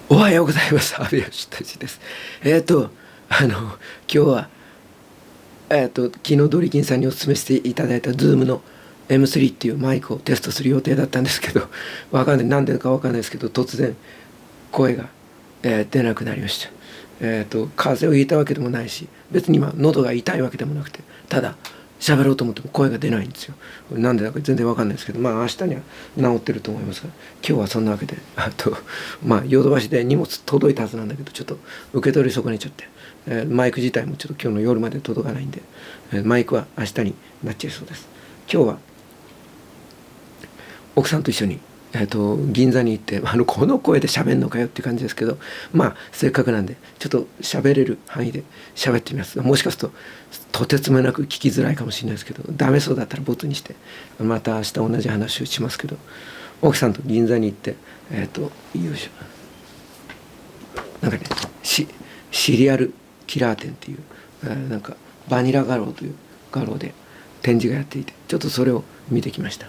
おはようございます。阿部義達です。今日は、昨日ドリキンさんにお勧めしていただいた Zoom の M3 っていうマイクをテストする予定だったんですけど、わかんない、なんでかわかんないですけど、突然声が、出なくなりました。風邪をひいたわけでもないし、別に今喉が痛いわけでもなくて、ただ喋ろうと思っても声が出ないんですよ。なんでだか全然わかんないですけど、まあ明日には治ってると思いますが、今日はそんなわけで、ヨドバシで荷物届いたはずなんだけど、ちょっと受け取り損ねちゃって、マイク自体もちょっと今日の夜まで届かないんで、マイクは明日になっちゃいそうです。今日は奥さんと一緒に銀座に行って、この声で喋んのかよっていう感じですけど、せっかくなんでちょっと喋れる範囲で喋ってみます。もしかするととてつもなく聞きづらいかもしれないですけど、ダメそうだったらボツにしてまた明日同じ話をしますけど、奥さんと銀座に行って、よいしょ、なんかね、シリアルキラー店っていう、なんかバニラ画廊という画廊で展示がやっていて、ちょっとそれを見てきました。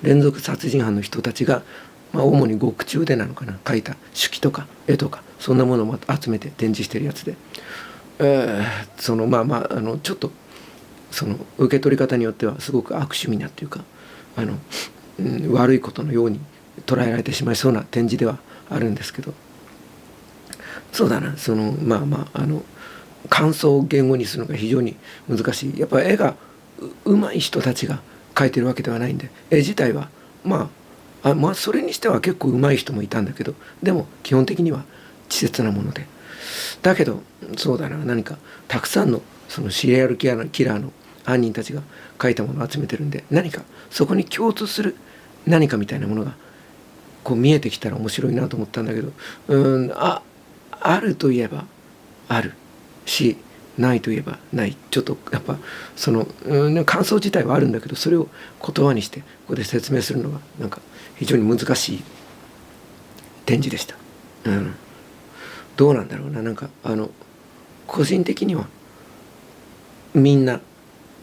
連続殺人犯の人たちが、主に獄中でなのかな、描いた手記とか絵とかそんなものを集めて展示してるやつで、ちょっとその受け取り方によってはすごく悪趣味なっていうか、悪いことのように捉えられてしまいそうな展示ではあるんですけど、そうだな、感想を言語にするのが非常に難しい。やっぱ絵がうまい人たちが描いてるわけではないんで、絵自体はそれにしては結構うまい人もいたんだけど、でも基本的には稚拙なもので、だけどそうだな、何かたくさんのそのシリアルキラーの犯人たちが描いたものを集めてるんで、何かそこに共通する何かみたいなものがこう見えてきたら面白いなと思ったんだけど、あるといえばあるし、ないといえばない。ちょっとやっぱその感想自体はあるんだけど、それを言葉にしてここで説明するのがなんか非常に難しい展示でした。どうなんだろうな、なんか個人的にはみんな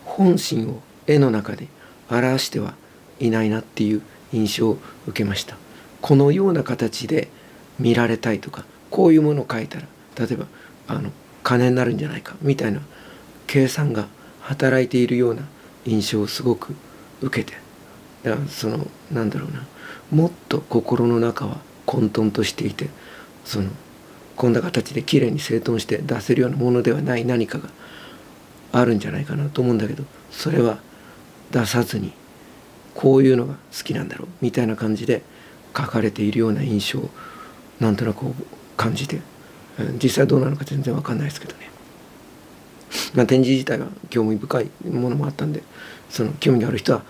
本心を絵の中で表してはいないなっていう印象を受けました。このような形で見られたいとか、こういうものを描いたら例えば金になるんじゃないかみたいな計算が働いているような印象をすごく受けて、だからなんだろうな、もっと心の中は混沌としていて、こんな形できれいに整頓して出せるようなものではない何かがあるんじゃないかなと思うんだけど、それは出さずにこういうのが好きなんだろうみたいな感じで書かれているような印象をなんとなく感じて、実際どうなのか全然わかんないですけどね。展示自体は興味深いものもあったんで、興味がある人は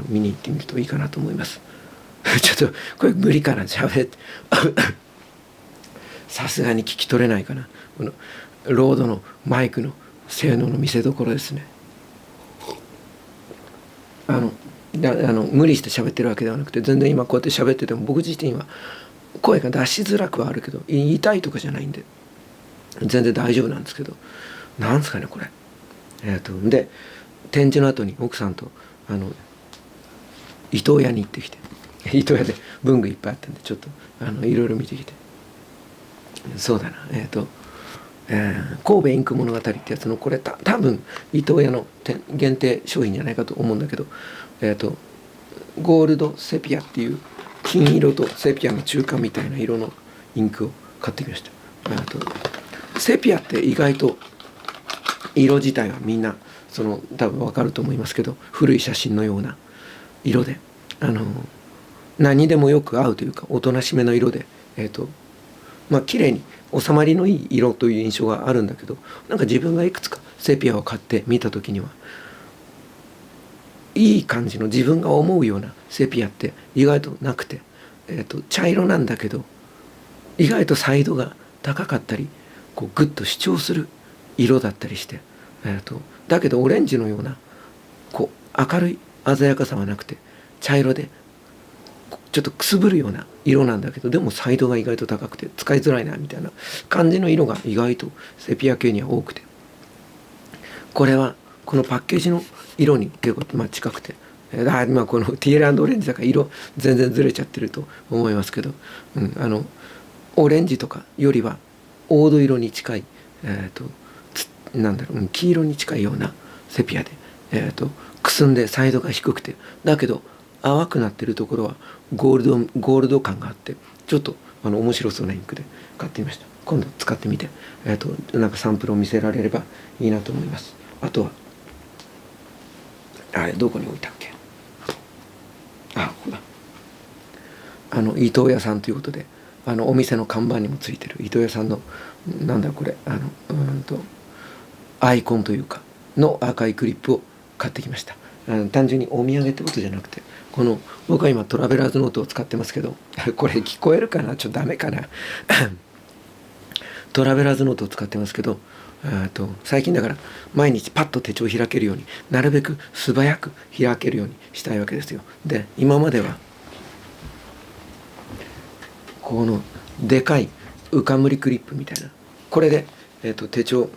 見に行ってみるといいかなと思います。ちょっとこれ無理かな、喋ってさすがに聞き取れないかな。このロードのマイクの性能の見せ所ですね。無理して喋ってるわけではなくて、全然今こうやって喋ってても僕自身は声が出しづらくはあるけど、言いたいとかじゃないんで全然大丈夫なんですけど、なんですかねこれ。で展示の後に奥さんと伊東屋に行ってきて、伊東屋で文具いっぱいあったんでちょっといろいろ見てきて、そうだな、神戸インク物語ってやつの、これ多分伊東屋の限定商品じゃないかと思うんだけど、ゴールドセピアっていう金色とセピアの中間みたいな色のインクを買ってきました。セピアって意外と色自体はみんな多分分かると思いますけど、古い写真のような色で何にでもよく合うというか、おとなしめの色で綺麗に収まりのいい色という印象があるんだけど、なんか自分がいくつかセピアを買って見た時には、いい感じの自分が思うようなセピアって意外となくて、茶色なんだけど意外と彩度が高かったり、こうグッと主張する色だったりして、だけどオレンジのようなこう明るい鮮やかさはなくて、茶色でちょっとくすぶるような色なんだけど、でも彩度が意外と高くて使いづらいなみたいな感じの色が意外とセピア系には多くて、これはこのパッケージの色に結構近くて、今このティエラ&オレンジだから色全然ずれちゃってると思いますけど、オレンジとかよりは黄土色に近い、黄色に近いようなセピアで、くすんでサイドが低くて、だけど淡くなってるところはゴールド感があって、ちょっと面白そうなインクで買ってみました。今度使ってみて、なんかサンプルを見せられればいいなと思います。あとはあれどこに置いたっけ、ここだ。伊藤屋さんということで、お店の看板にもついてる伊藤屋さんのこれアイコンというかの赤いクリップを買ってきました。単純にお土産ってことじゃなくて、僕は今トラベラーズノートを使ってますけどこれ聞こえるかな、ダメかなトラベラーズノートを使ってますけど、最近だから毎日パッと手帳を開けるように、なるべく素早く開けるようにしたいわけですよ。で今まではこのでかいウカムリクリップみたいな、これで、手帳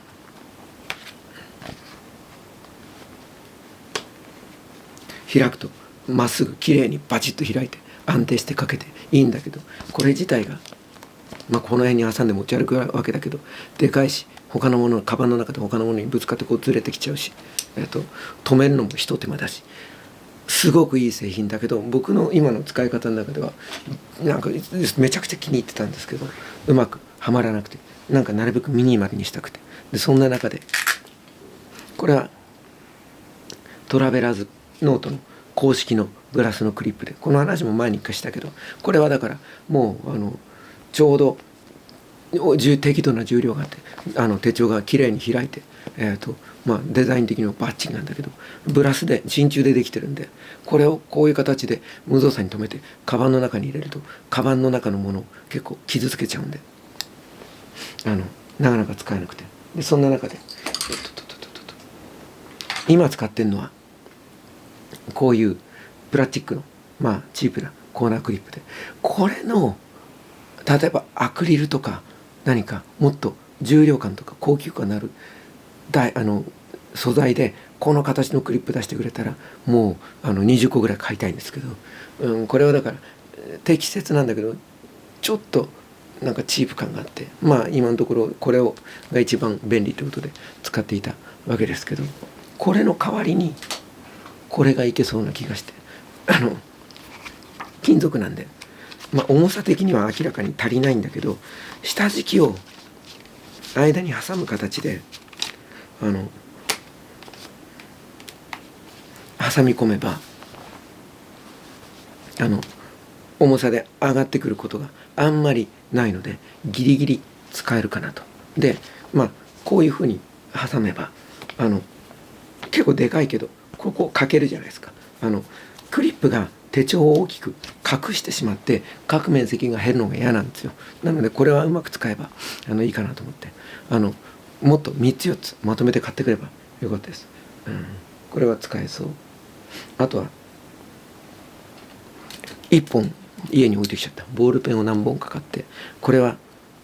開くとまっすぐきれいにバチッと開いて安定して書けていいんだけど、これ自体がこの辺に挟んで持ち歩くわけだけど、でかいし、他のものカバンの中で他のものにぶつかってずれてきちゃうし、止めるのも一手間だし、すごくいい製品だけど、僕の今の使い方の中ではめちゃくちゃ気に入ってたんですけど、うまくはまらなくて、なるべくミニマルにしたくて、でそんな中でこれはトラベラーズノートの公式のブラスのクリップで、この話も前に一回したけど、これはだからもうちょうど適度な重量があって、手帳がきれいに開いて、デザイン的にもバッチリなんだけど、ブラスで真鍮でできてるんで、これをこういう形で無造作に留めてカバンの中に入れると、カバンの中のものを結構傷つけちゃうんで、なかなか使えなくて、でそんな中で今使ってるのはこういうプラスチックのチープなコーナークリップで、これの例えばアクリルとか何かもっと重量感とか高級感のある素材でこの形のクリップ出してくれたら、もう20個ぐらい買いたいんですけど、これはだから適切なんだけど、ちょっとチープ感があって、今のところこれが一番便利ということで使っていたわけですけど、これの代わりにこれがいけそうな気がして、金属なんで、重さ的には明らかに足りないんだけど、下敷きを間に挟む形で挟み込めば重さで上がってくることがあんまりないので、ギリギリ使えるかなと。でこういうふうに挟めば結構でかいけど、ここかけるじゃないですか。クリップが手帳を大きく隠してしまって各面積が減るのが嫌なんですよ。なのでこれはうまく使えばいいかなと思って、もっと3つ4つまとめて買ってくればよかったです。これは使えそう。あとは1本家に置いてきちゃったボールペンを何本か買って、これは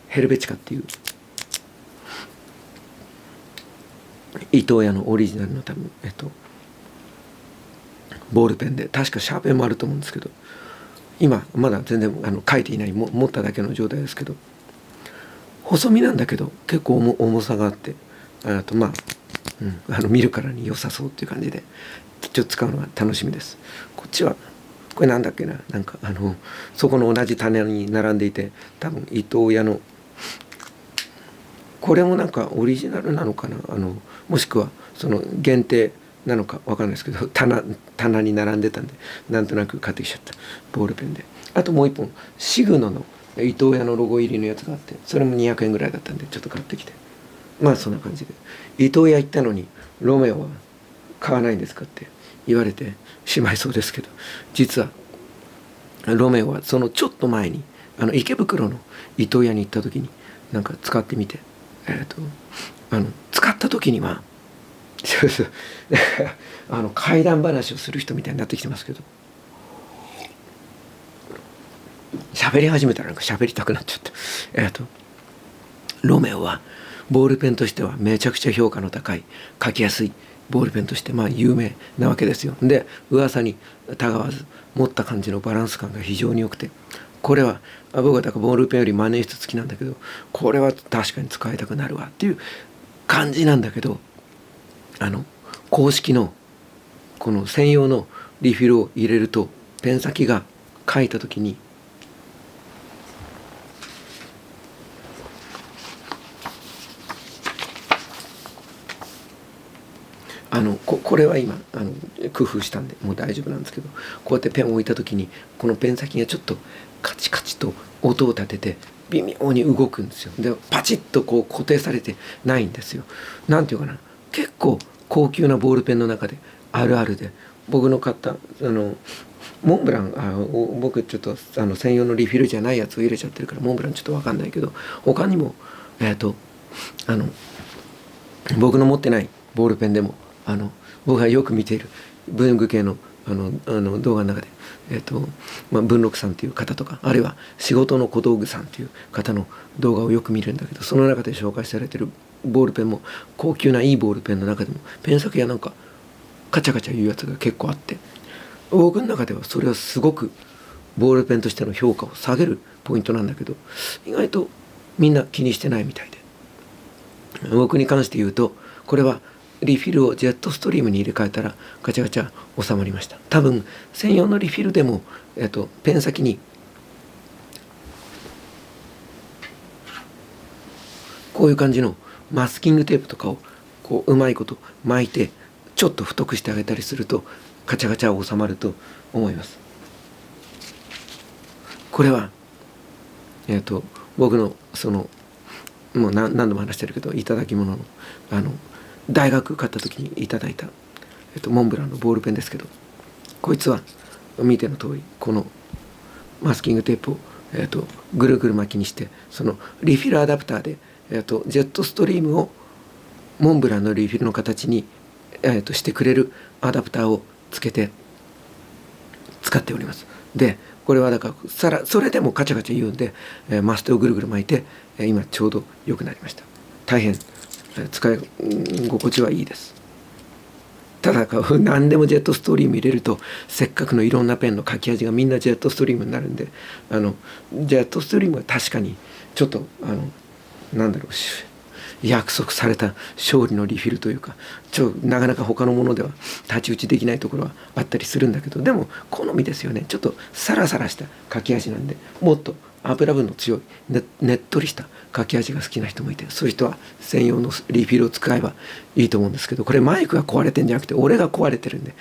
ヘルベチカっていう伊藤屋のオリジナルのボールペンで、確かシャーペンもあると思うんですけど、今まだ全然書いていない、持っただけの状態ですけど、細身なんだけど結構重さがあって、見るからに良さそうっていう感じで、ちょっと使うのが楽しみです。こっちはこれなんだっけな、そこの同じ棚に並んでいて、多分伊藤屋のこれもオリジナルなのかな、もしくはその限定なのか分かんないですけど、棚に並んでたんでなんとなく買ってきちゃったボールペンで。あともう一本シグノの伊藤屋のロゴ入りのやつがあって、それも200円ぐらいだったんでちょっと買ってきて、そんな感じで、伊藤屋行ったのにロメオは買わないんですかって言われてしまいそうですけど、実はロメオはそのちょっと前に池袋の伊藤屋に行った時に使ってみて、使った時には怪談話をする人みたいになってきてますけど、喋り始めたら喋りたくなっちゃった。ロメオはボールペンとしてはめちゃくちゃ評価の高い、書きやすいボールペンとして有名なわけですよ。で噂にたがわず持った感じのバランス感が非常に良くて、これは僕はだからボールペンより万年筆付きなんだけど、これは確かに使いたくなるわっていう感じなんだけど、公式のこの専用のリフィルを入れると、ペン先が書いた時にこれは今工夫したんでもう大丈夫なんですけど、こうやってペンを置いた時にこのペン先がちょっとカチカチと音を立てて微妙に動くんですよ。でパチッとこう固定されてないんですよ。なんていうかな、結構高級なボールペンの中であるあるで、僕の買ったモンブラン、僕ちょっと専用のリフィルじゃないやつを入れちゃってるからモンブランちょっと分かんないけど、他にも僕の持ってないボールペンでも僕がよく見ている文具系の動画の中で、文禄さんという方とか、あるいは仕事の小道具さんという方の動画をよく見るんだけど、その中で紹介されてるボールペンも高級ないいボールペンの中でもペン先がなんかカチャカチャいうやつが結構あって、僕の中ではそれはすごくボールペンとしての評価を下げるポイントなんだけど、意外とみんな気にしてないみたいで、僕に関して言うとこれはリフィルをジェットストリームに入れ替えたらガチャガチャ収まりました。多分専用のリフィルでも、ペン先にこういう感じのマスキングテープとかをこううまいこと巻いてちょっと太くしてあげたりするとガチャガチャ収まると思います。これは僕のもう何度も話してるけど、いただき物の大学買った時にいただいた、モンブランのボールペンですけど、こいつは見ての通りこのマスキングテープを、ぐるぐる巻きにして、そのリフィルアダプターで、ジェットストリームをモンブランのリフィルの形に、してくれるアダプターをつけて使っております。でこれはだからそれでもカチャカチャ言うんで、マステをぐるぐる巻いて、今ちょうど良くなりました。大変使い心地はいいです。ただ何でもジェットストリーム入れると、せっかくのいろんなペンの書き味がみんなジェットストリームになるんで、ジェットストリームは確かにちょっとなんだろう、約束された勝利のリフィルというか、なかなか他のものでは太刀打ちできないところはあったりするんだけど、でも好みですよね。ちょっとサラサラした書き味なんで、もっと油分の強いねっとりした書き味が好きな人もいて、そういう人は専用のリフィルを使えばいいと思うんですけど、これマイクが壊れてんじゃなくて俺が壊れてるんで、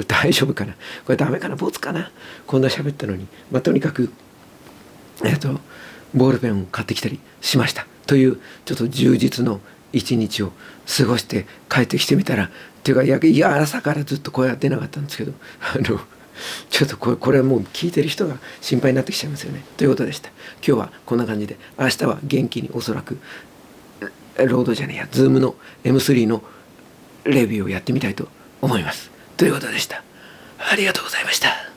大丈夫かな、これダメかな、ボツかな、こんな喋ったのに。とにかくボールペンを買ってきたりしましたという、ちょっと充実の一日を過ごして帰ってきてみたら、っていうかいや朝からずっと声が出なかったんですけど、ちょっとこれはもう聞いてる人が心配になってきちゃいますよね。ということでした。今日はこんな感じで、明日は元気におそらくロードじゃねえや、ズームの M3 のレビューをやってみたいと思います。ということでした。ありがとうございました。